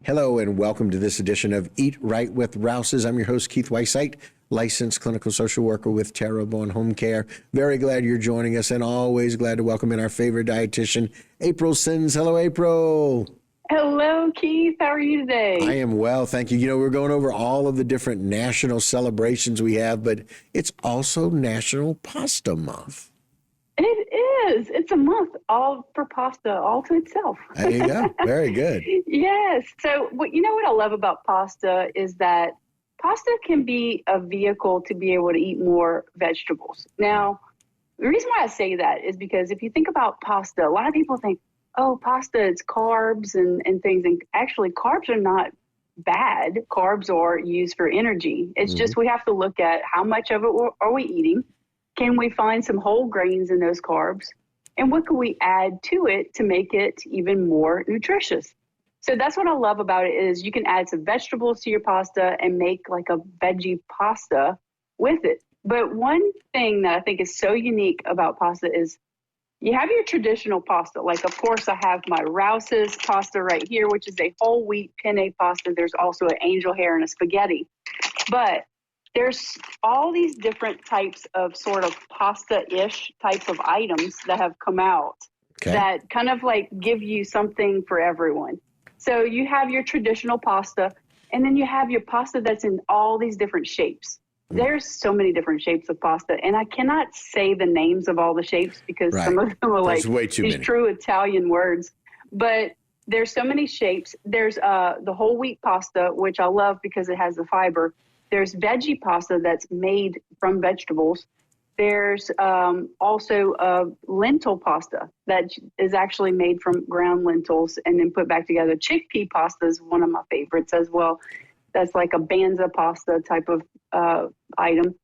Hello and welcome to this edition of Eat Right with Rouses. I'm your host, Keith Weissite, licensed clinical social worker with Terrebonne Home Care. Very glad you're joining us and always glad to welcome in our favorite dietitian, April Sins. Hello, April. Hello, Keith. How are you today? I am well, thank you. You know, we're going over all of the different national celebrations we have, but it's also National Pasta Month. It is. It's a month all for pasta, all to itself. There you go. Very good. Yes. So, what I love about pasta is that pasta can be a vehicle to be able to eat more vegetables. Now, the reason why I say that is because if you think about pasta, a lot of people think, oh, pasta, it's carbs and things. And actually, carbs are not bad. Carbs are used for energy. It's just we have to look at how much of it are we eating. Can we find some whole grains in those carbs? And what can we add to it to make it even more nutritious? So that's what I love about it is you can add some vegetables to your pasta and make like a veggie pasta with it. But one thing that I think is so unique about pasta is you have your traditional pasta. Like, of course, I have my Rouses pasta right here, which is a whole wheat penne pasta. There's also an angel hair and a spaghetti. But there's all these different types of sort of pasta-ish types of items that have come out that kind of like give you something for everyone. So you have your traditional pasta, and then you have your pasta that's in all these different shapes. There's so many different shapes of pasta, and I cannot say the names of all the shapes because some of them are like these true Italian words. But there's so many shapes. There's the whole wheat pasta, which I love because it has the fiber. There's veggie pasta that's made from vegetables. There's also lentil pasta that is actually made from ground lentils and then put back together. Chickpea pasta is one of my favorites as well. That's like a banza pasta type of item.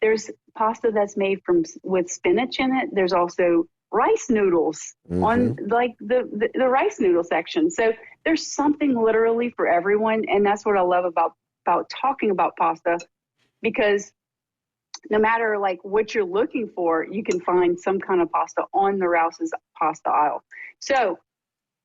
There's pasta that's made with spinach in it. There's also rice noodles on like the rice noodle section. So there's something literally for everyone, and that's what I love about talking about pasta, because no matter like what you're looking for, you can find some kind of pasta on the Rouses pasta aisle. So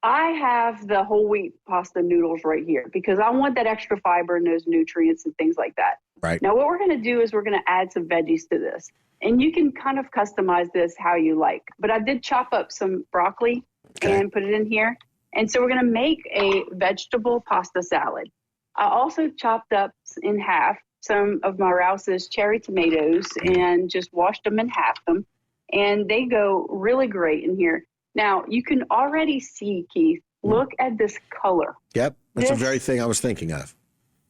I have the whole wheat pasta noodles right here because I want that extra fiber and those nutrients and things like that. Right. Now, what we're going to do is we're going to add some veggies to this, and you can kind of customize this how you like. But I did chop up some broccoli and put it in here. And so we're going to make a vegetable pasta salad. I also chopped up in half some of my Rouses cherry tomatoes and just washed them and halved them. And they go really great in here. Now, you can already see, Keith, look at this color. Yep, that's the very thing I was thinking of.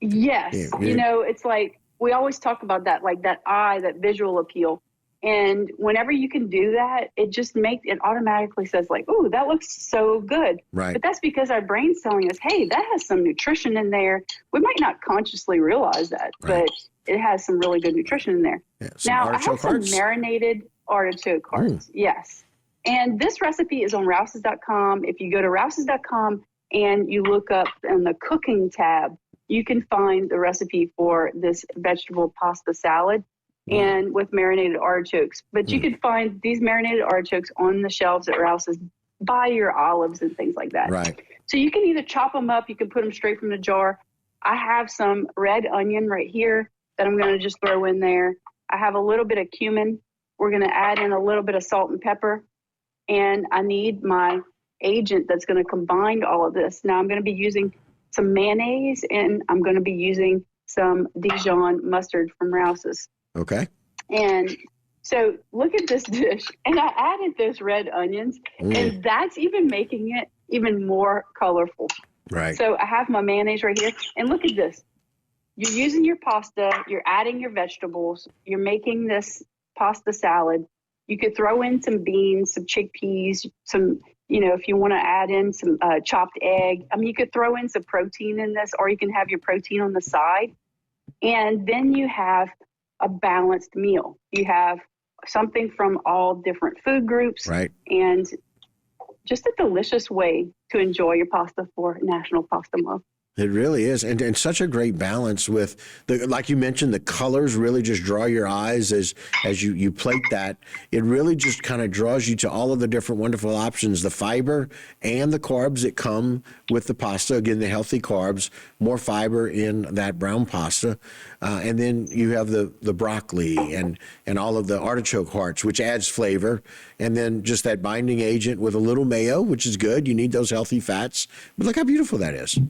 Yes. Yeah. You know, it's like we always talk about that, like that eye, that visual appeal. And whenever you can do that, it automatically says like, "Ooh, that looks so good." Right. But that's because our brain's telling us, "Hey, that has some nutrition in there." We might not consciously realize that, but it has some really good nutrition in there. Yeah, now, I have some marinated artichoke hearts. Yes. And this recipe is on Rouses.com. If you go to Rouses.com and you look up in the cooking tab, you can find the recipe for this vegetable pasta salad and with marinated artichokes. But you can find these marinated artichokes on the shelves at Rouses by your olives and things like that. Right. So you can either chop them up, you can put them straight from the jar. I have some red onion right here that I'm going to just throw in there. I have a little bit of cumin. We're going to add in a little bit of salt and pepper. And I need my agent that's going to combine all of this. Now I'm going to be using some mayonnaise, and I'm going to be using some Dijon mustard from Rouses. Okay. And so look at this dish. And I added those red onions, and that's even making it even more colorful. Right. So I have my mayonnaise right here. And look at this. You're using your pasta. You're adding your vegetables. You're making this pasta salad. You could throw in some beans, some chickpeas, some, if you want to add in some chopped egg. I mean, you could throw in some protein in this, or you can have your protein on the side. And then you have a balanced meal. You have something from all different food groups. Right. And just a delicious way to enjoy your pasta for National Pasta Month. It really is. And such a great balance with the, like you mentioned, the colors really just draw your eyes as you plate that. It really just kind of draws you to all of the different wonderful options, the fiber and the carbs that come with the pasta. Again, the healthy carbs, more fiber in that brown pasta. And then you have the broccoli and all of the artichoke hearts, which adds flavor. And then just that binding agent with a little mayo, which is good. You need those healthy fats. But look how beautiful that is.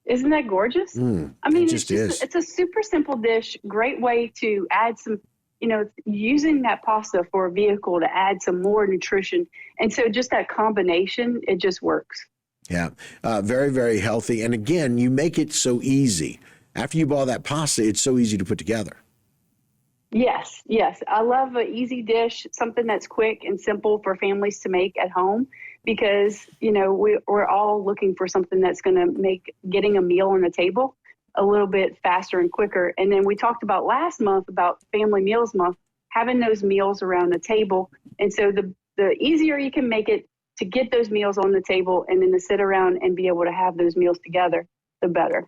Isn't that gorgeous? I mean, it's a super simple dish. Great way to add some, using that pasta for a vehicle to add some more nutrition. And so just that combination, it just works. Yeah. Very, very healthy. And again, you make it so easy. After you boil that pasta, it's so easy to put together. Yes. I love an easy dish, something that's quick and simple for families to make at home. Because, we're all looking for something that's going to make getting a meal on the table a little bit faster and quicker. And then we talked about last month about Family Meals Month, having those meals around the table. And so the easier you can make it to get those meals on the table and then to sit around and be able to have those meals together, the better.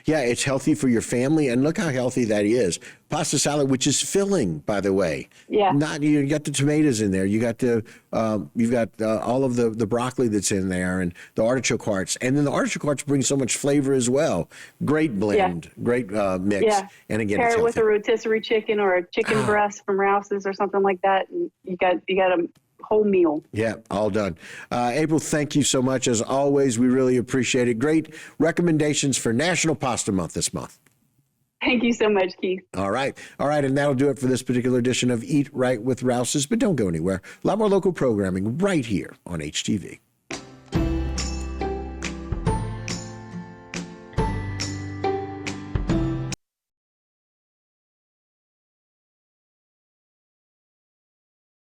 Yeah, it's healthy for your family, and look how healthy that is. Pasta salad, which is filling, by the way. Yeah. You got the tomatoes in there. You got you've got all of the broccoli that's in there, and the artichoke hearts, and then the artichoke hearts bring so much flavor as well. Great blend, great mix. Yeah. And again, pair it's it with a healthy. rotisserie chicken or a chicken breast from Rouses or something like that, and you got a whole meal. Yeah, all done. April, thank you so much. As always, we really appreciate it. Great recommendations for National Pasta Month this month. Thank you so much, Keith. All right. And that'll do it for this particular edition of Eat Right with Rouses. But don't go anywhere. A lot more local programming right here on HTV.